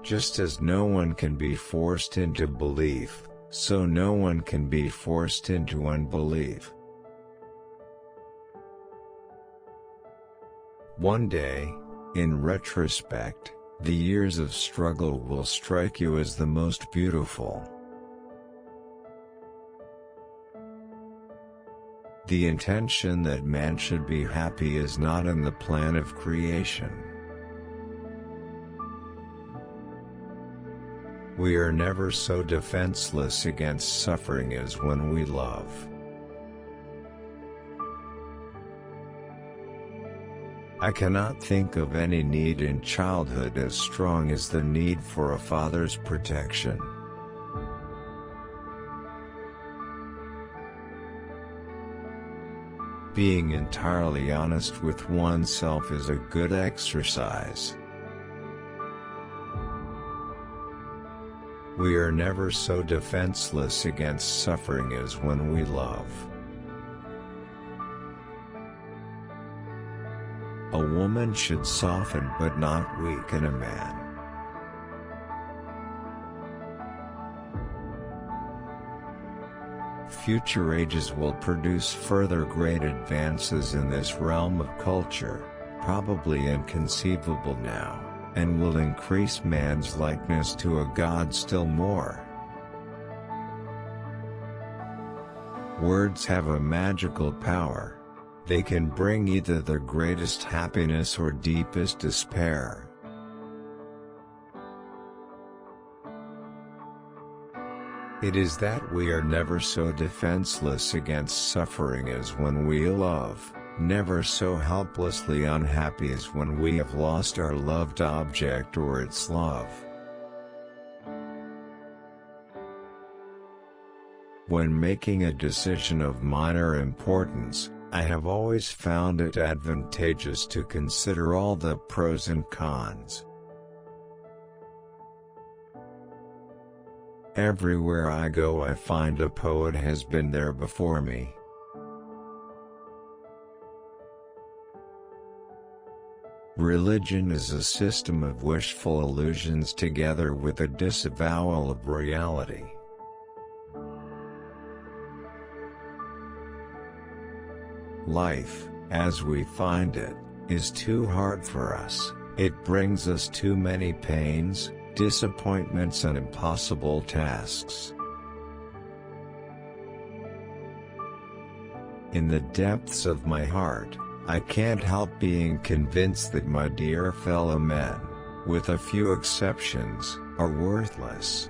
Just as no one can be forced into belief, so no one can be forced into unbelief. One day, in retrospect, the years of struggle will strike you as the most beautiful. The intention that man should be happy is not in the plan of creation. We are never so defenseless against suffering as when we love. I cannot think of any need in childhood as strong as the need for a father's protection. Being entirely honest with oneself is a good exercise. We are never so defenseless against suffering as when we love. A woman should soften but not weaken a man. Future ages will produce further great advances in this realm of culture, probably inconceivable now, and will increase man's likeness to a god still more. Words have a magical power. They can bring either the greatest happiness or deepest despair. It is that we are never so defenseless against suffering as when we love, never so helplessly unhappy as when we have lost our loved object or its love. When making a decision of minor importance, I have always found it advantageous to consider all the pros and cons. Everywhere I go I find a poet has been there before me. Religion is a system of wishful illusions together with a disavowal of reality. Life, as we find it, is too hard for us. It brings us too many pains, disappointments and impossible tasks. In the depths of my heart, I can't help being convinced that my dear fellow men, with a few exceptions, are worthless.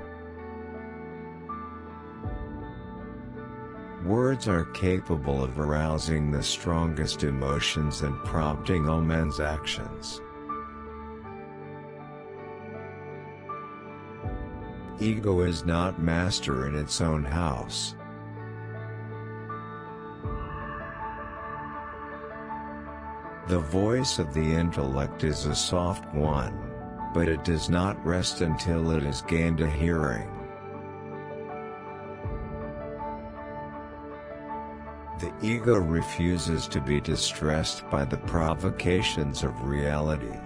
Words are capable of arousing the strongest emotions and prompting all men's actions. Ego is not master in its own house. The voice of the intellect is a soft one, but it does not rest until it has gained a hearing. The ego refuses to be distressed by the provocations of reality,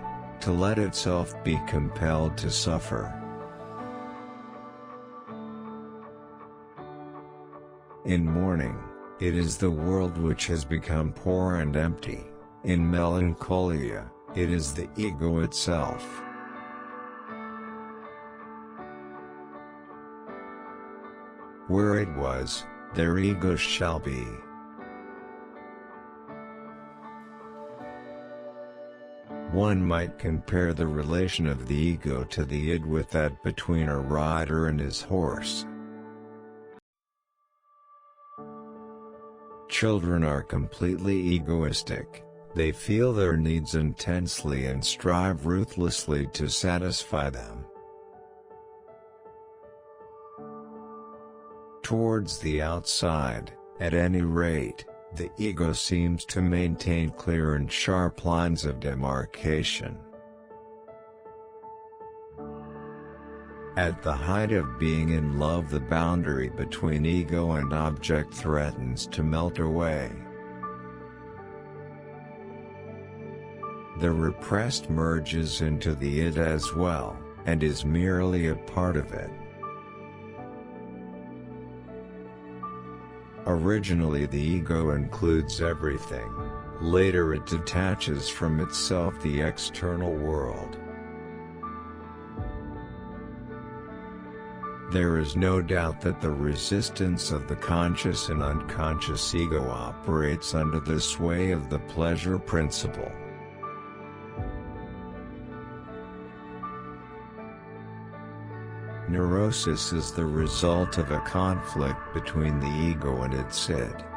to let itself be compelled to suffer. In mourning, it is the world which has become poor and empty. In melancholia, it is the ego itself. Where it was, their ego shall be. One might compare the relation of the ego to the id with that between a rider and his horse. Children are completely egoistic. They feel their needs intensely and strive ruthlessly to satisfy them. Towards the outside, at any rate, the ego seems to maintain clear and sharp lines of demarcation. At the height of being in love, the boundary between ego and object threatens to melt away. The repressed merges into the id as well, and is merely a part of it. Originally the ego includes everything, later it detaches from itself the external world. There is no doubt that the resistance of the conscious and unconscious ego operates under the sway of the pleasure principle. Neurosis is the result of a conflict between the ego and id.